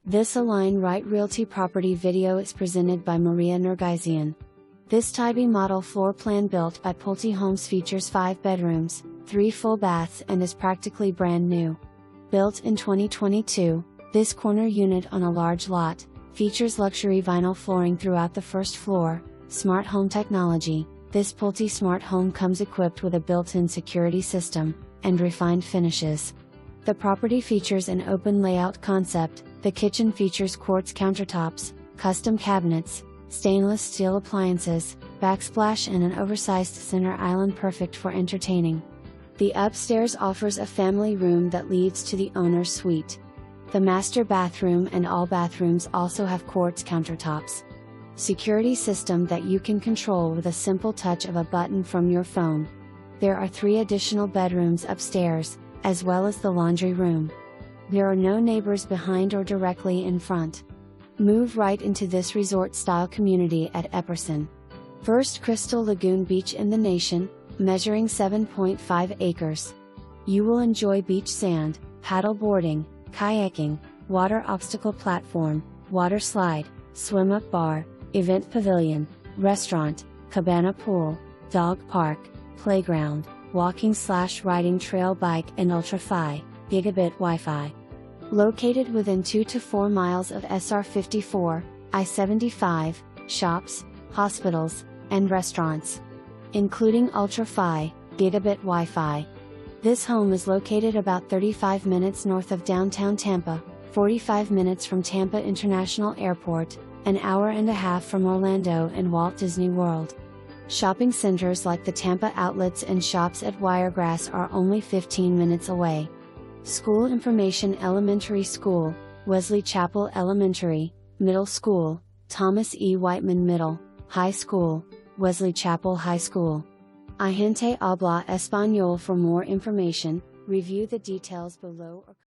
This Align Right Realty property video is presented by Maria Nergizian. This Tybee model floor plan built by Pulte Homes features 5 bedrooms, 3 full baths and is practically brand new. Built in 2022, this corner unit on a large lot features luxury vinyl flooring throughout the first floor, smart home technology. This Pulte Smart Home comes equipped with a built-in security system and refined finishes. The property features an open layout concept. The kitchen features quartz countertops, custom cabinets, stainless steel appliances, backsplash and an oversized center island perfect for entertaining. The upstairs offers a family room that leads to the owner's suite. The master bathroom and all bathrooms also have quartz countertops. Security system that you can control with a simple touch of a button from your phone. There are 3 additional bedrooms upstairs, as well as the laundry room. There are no neighbors behind or directly in front. Move right into this resort-style community at EPPERSON. First CRYSTAL Lagoon beach in the nation, measuring 7.5 acres. You will enjoy beach sand, paddle boarding, kayaking, water obstacle platform, water slide, swim-up bar, event pavilion, restaurant, cabana pool, dog park, playground, walking/riding trail bike and ultra-fi, Gigabit Wi-Fi. Located within 2 to 4 miles of SR 54, I-75, shops, hospitals, and restaurants. Including ultra-fi, Gigabit Wi-Fi. This home is located about 35 minutes north of downtown Tampa, 45 minutes from Tampa International Airport, an hour and a half from Orlando and Walt Disney World. Shopping centers like the Tampa Outlets and Shops at Wiregrass are only 15 minutes away. School information: Elementary School, Wesley Chapel Elementary, Middle School, Thomas E Weightman Middle, High School, Wesley Chapel High School. Agente habla español. For more information, review the details below or